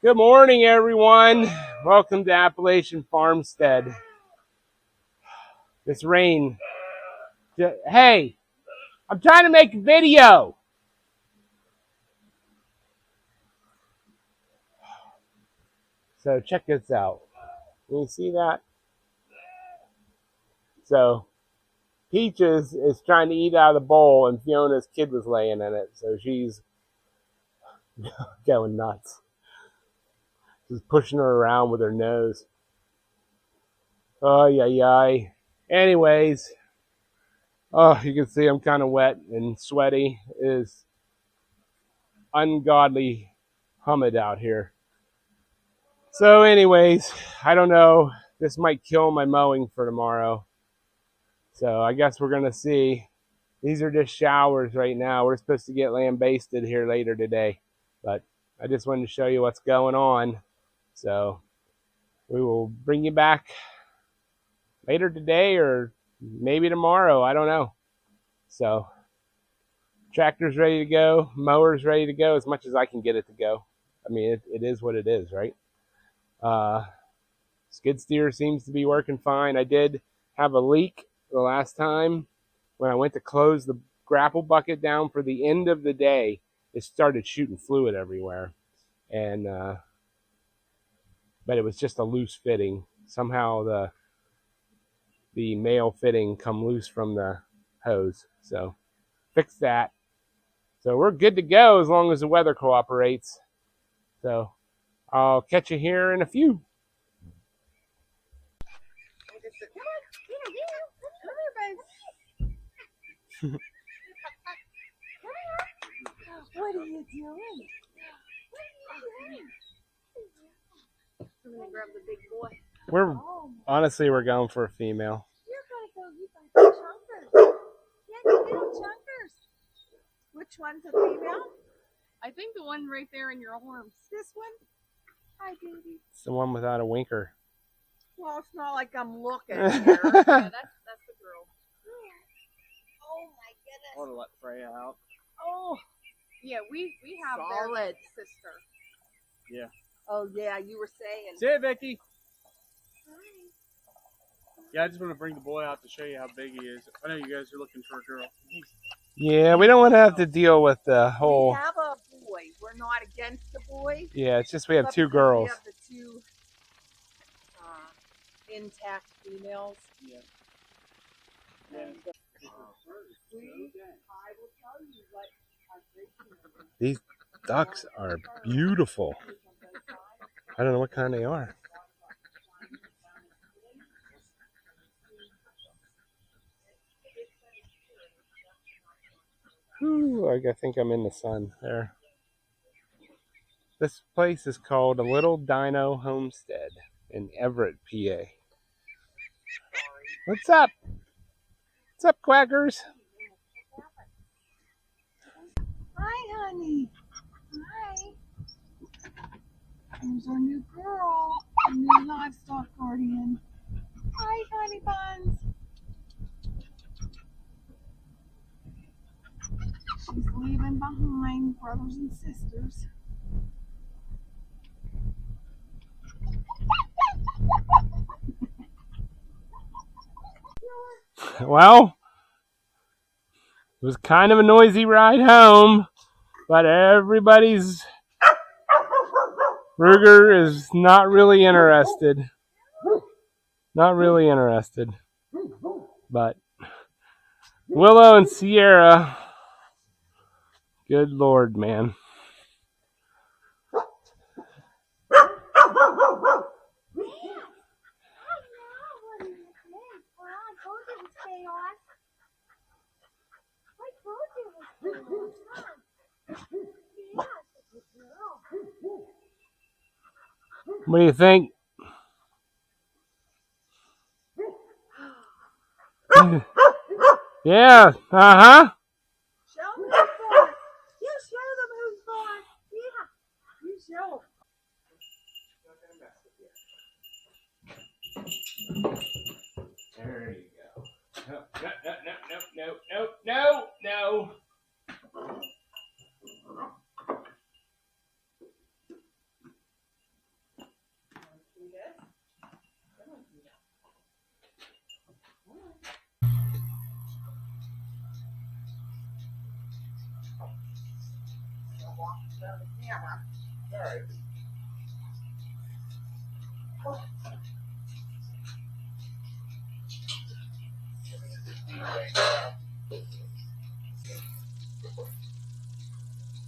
Good morning, everyone. Welcome to Appalachian Farmstead. This rain. Hey, I'm trying to make a video. So check this out. Can you see that? So Peaches is trying to eat out of the bowl, and Fiona's kid was laying in it. So she's going nuts. Just pushing her around with her nose. Oh, yeah. Anyways, you can see I'm kind of wet and sweaty. It is ungodly humid out here. So anyways, I don't know. This might kill my mowing for tomorrow. So I guess we're going to see. These are just showers right now. We're supposed to get lambasted here later today. But I just wanted to show you what's going on. So we will bring you back later today or maybe tomorrow. I don't know. So tractor's ready to go. Mower's ready to go as much as I can get it to go. I mean, it is what it is, right? Skid steer seems to be working fine. I did have a leak the last time when I went to close the grapple bucket down for the end of the day. It started shooting fluid everywhere, and but it was just a loose fitting. Somehow the male fitting come loose from the hose, so fix that. So we're good to go as long as the weather cooperates. So I'll catch you here in a few. What are you doing? I'm gonna grab the big boy. We're going for a female. You're gonna go get some chunkers. Yeah, little chunkers. Which one's a female? I think the one right there in your arms. This one? Hi, baby. It's the one without a winker. Well, it's not like I'm looking here. Yeah, that's the girl. Oh my goodness. I want to let Freya out. Oh, Yeah, we have solid. their sister. Yeah. Oh yeah, you were saying. See it, Vicky. Hi. Yeah, I just want to bring the boy out to show you how big he is. I know you guys are looking for a girl. Yeah, we don't want to have to deal with the We whole. have a boy. We're not against the boy. Yeah, it's just we have but two because girls. We have the two intact females. Yeah. And, I will tell you what our great These ducks are beautiful. I don't know what kind they are. Whew, I think I'm in the sun there. This place is called a Little Dino Homestead in Everett, PA. What's up? What's up, quackers? Hi, honey. Hi. Here's our new girl, our new livestock guardian. Hi, honey buns. She's leaving behind brothers and sisters. Well, it was kind of a noisy ride home, but everybody's Ruger is not really interested. Not really interested. But Willow and Sierra, good Lord, man. What do you think? Yeah, uh-huh. Show them who's born. You show them who's born. Yeah, you show them. There you go. No. around the camera. Alright.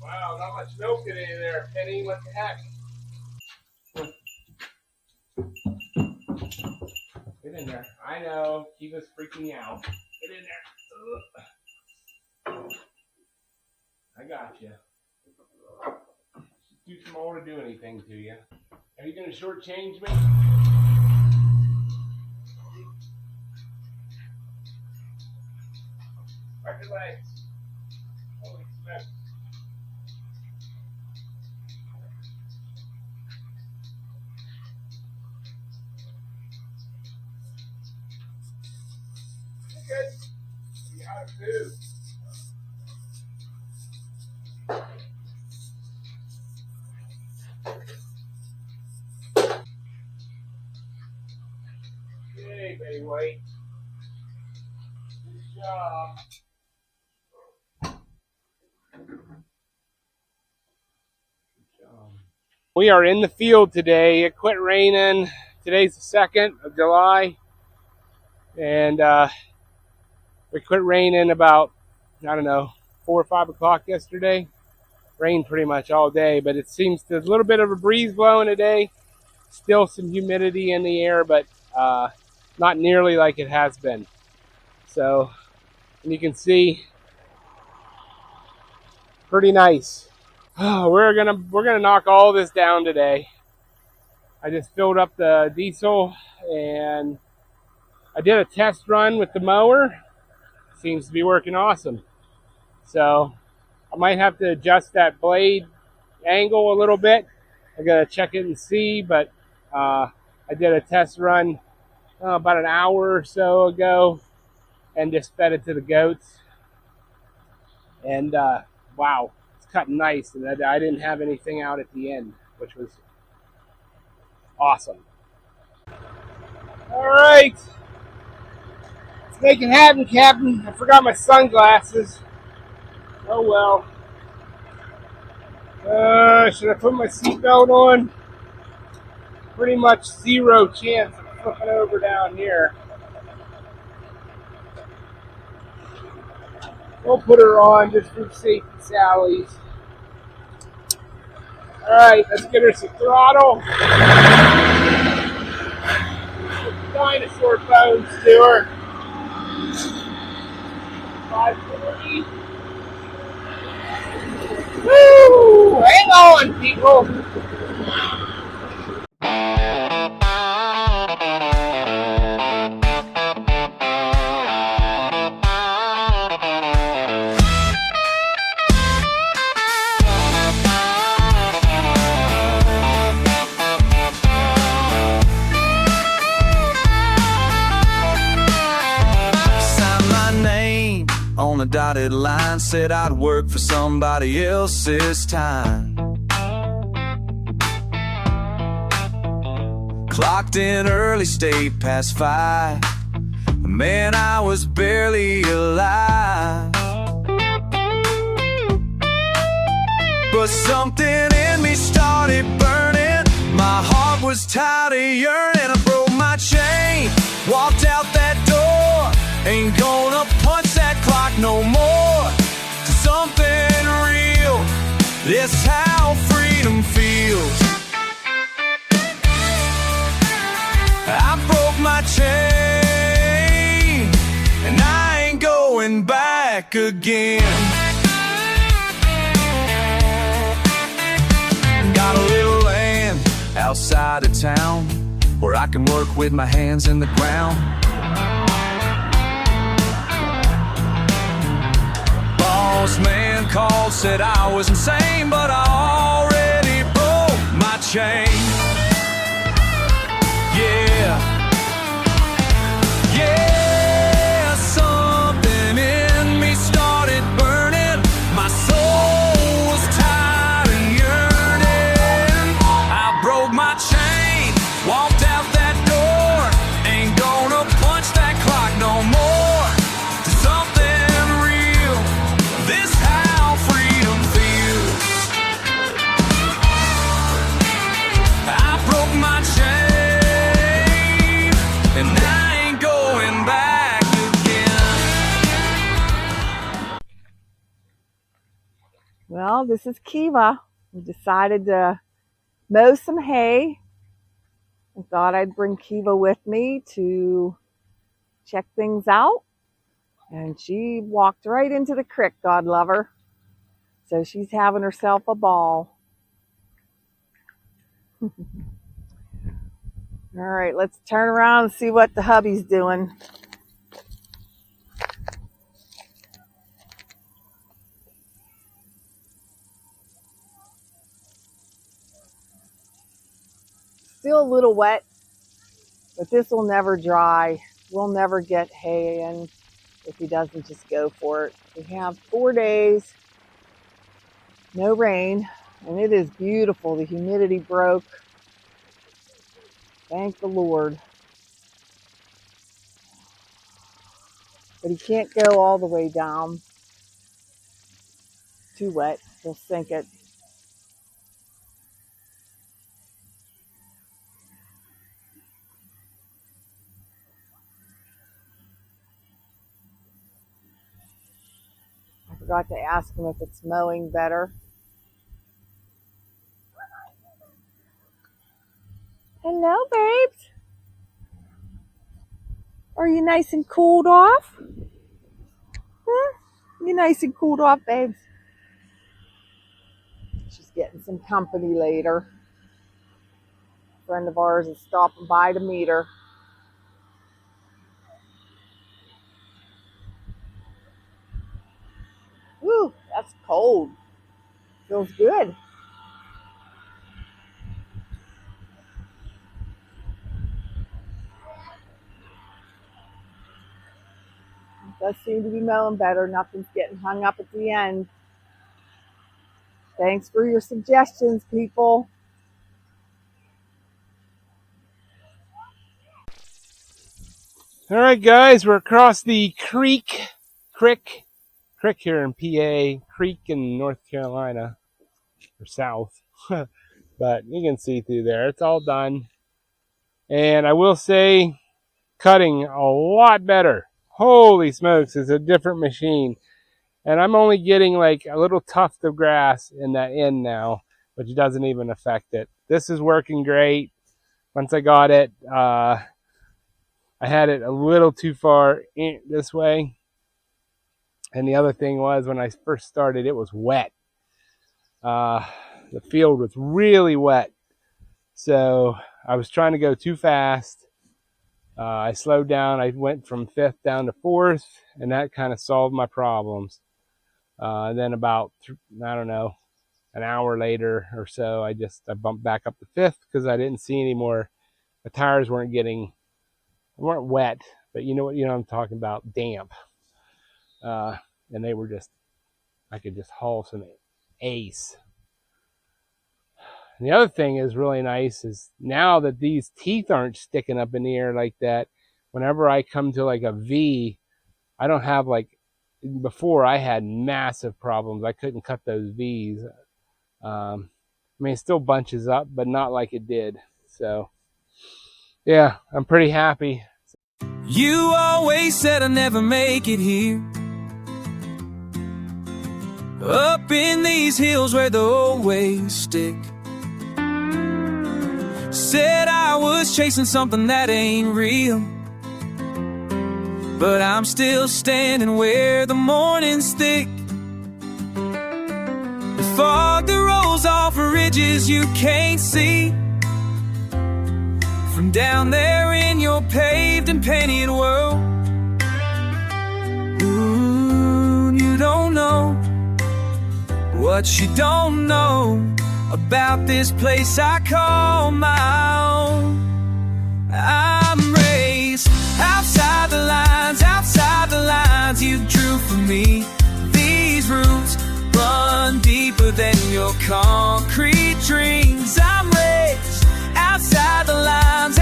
Wow, not much milk in there, Penny. What the heck? Get in there. I know. Keeva's freaking out. Get in there. Ugh. I got you. She's too small to do anything to you. Are you going to shortchange me? Back your legs. Holy smokes. Good. You got food. Yay, baby white. Good job. We are in the field today. It quit raining. Today's the 2nd of July. And it quit raining about, I don't know, 4 or 5 o'clock yesterday. Rained pretty much all day, but it seems there's a little bit of a breeze blowing today. Still some humidity in the air, but not nearly like it has been. So, and you can see, pretty nice. Oh, we're gonna knock all this down today. I just filled up the diesel and I did a test run with the mower. Seems to be working awesome. So I might have to adjust that blade angle a little bit. I gotta check it and see, but I did a test run about an hour or so ago and just fed it to the goats. And wow, it's cutting nice. And I didn't have anything out at the end, which was awesome. All right. Let's make it happen, Captain. I forgot my sunglasses. Oh well. Should I put my seatbelt on? Pretty much zero chance of flipping over down here. We'll put her on just for safety sallies. Alright, let's get her some throttle. Put the dinosaur bones to her. 540. Woo! Hang on, people! On a dotted line, said I'd work for somebody else's time. Clocked in early, stayed past 5. Man, I was barely alive. But something in me started burning. My heart was tired of yearning. I broke my chain, walked out that door. Ain't gonna punch that clock no more. Something real, that's how freedom feels. I broke my chain, and I ain't going back again. Got a little land outside of town where I can work with my hands in the ground. Boss man called, said I was insane, but I already broke my chain. Yeah, yeah, something in me started burning. My soul was tired and yearning. I broke my chain, walked out that door. Ain't gonna punch that clock no more. Something real, this how freedom feels. and I ain't going back again. Well, this is Keeva. We decided to mow some hay. I thought I'd bring Keeva with me to check things out. And she walked right into the creek, God love her. So she's having herself a ball. All right, let's turn around and see what the hubby's doing. Still a little wet, but this will never dry. We'll never get hay in if he doesn't just go for it. We have 4 days, no rain, and it is beautiful. The humidity broke. Thank the Lord. But he can't go all the way down. Too wet. He'll sink it. I forgot to ask him if it's mowing better. Hello, babes. Are you nice and cooled off? Huh? You nice and cooled off, babes? She's getting some company later. A friend of ours is stopping by to meet her. Woo, that's cold. Feels good. It does seem to be mowing better. Nothing's getting hung up at the end. Thanks for your suggestions, people. All right, guys, we're across the creek here in PA, creek in North Carolina, or south. But you can see through there. It's all done. And I will say, cutting a lot better. Holy smokes, it's a different machine. And I'm only getting like a little tuft of grass in that end now, which doesn't even affect it. This is working great. Once I got it, I had it a little too far this way. And the other thing was, when I first started, it was wet. The field was really wet. So I was trying to go too fast. I slowed down. I went from 5th down to 4th, and that kind of solved my problems. Then about, I don't know, an hour later or so, I bumped back up to 5th because I didn't see any more. The tires weren't wet, but you know what I'm talking about, damp. And they were I could just haul some ace. And the other thing is really nice is now that these teeth aren't sticking up in the air like that, whenever I come to like a V, I don't have before I had massive problems. I couldn't cut those V's. I mean, it still bunches up, but not like it did. So, yeah, I'm pretty happy. You always said I'd never make it here. Up in these hills where the old ways stick. Said I was chasing something that ain't real. But I'm still standing where the morning's thick. The fog that rolls off of ridges you can't see. From down there in your paved and painted world. Ooh, you don't know what you don't know about this place I call my own. I'm raised outside the lines you drew for me. These roots run deeper than your concrete dreams. I'm raised outside the lines,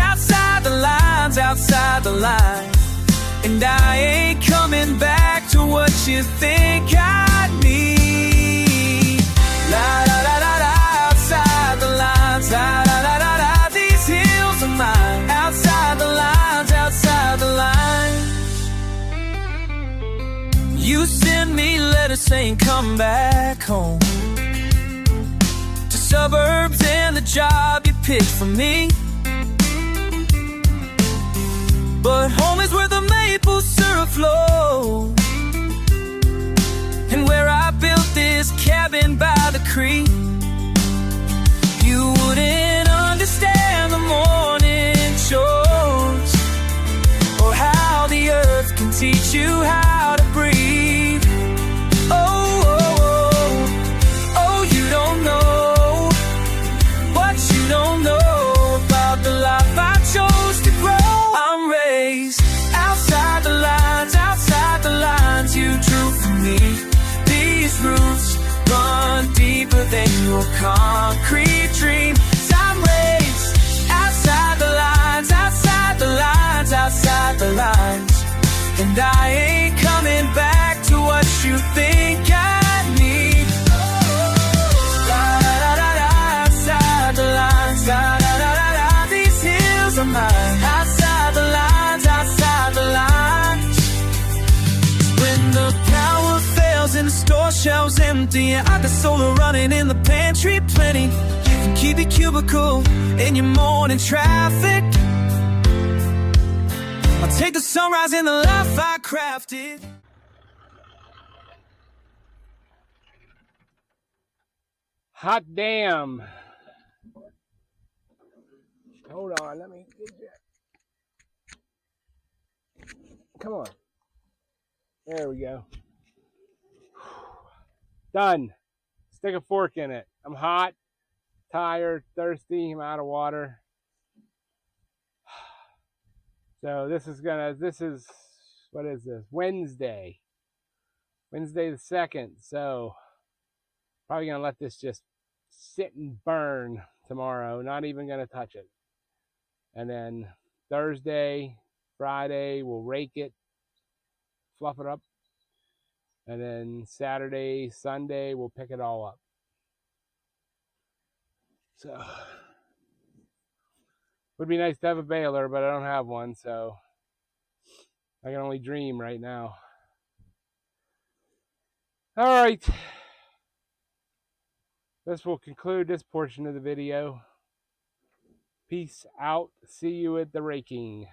and I ain't coming back to what you think I need. La la la la la, outside the lines, la la la la la, these hills are mine. Outside the lines, outside. saying come back home to suburbs and the job you picked for me. But home is where the maple syrup flows, and where I built this cabin by the creek. You wouldn't understand the morning chores, or how the earth can teach you how to breathe. Oh, oh, oh, oh, you don't know what you don't know about the life I chose to grow. I'm raised outside the lines you drew for me. These roots run deeper than your concrete dream. I'm raised outside the lines, outside the lines, outside the lines. And I ain't coming back to what you think I need. Outside the lines, these hills are mine. Outside the lines, outside the lines. When the power fails and the store shelves empty, I got solar running in the pantry plenty. You can keep your cubicle in your morning traffic. I'll take the sunrise in the life I crafted. Hot damn. Hold on, let me get you. Come on. There we go. Done. Stick a fork in it. I'm hot, tired, thirsty, I'm out of water. So this is, what is this? Wednesday the 2nd. So probably gonna let this just sit and burn tomorrow. Not even gonna touch it. And then Thursday, Friday, we'll rake it, fluff it up. And then Saturday, Sunday, we'll pick it all up. So would be nice to have a baler, but I don't have one, so I can only dream right now. All right. This will conclude this portion of the video. Peace out. See you at the raking.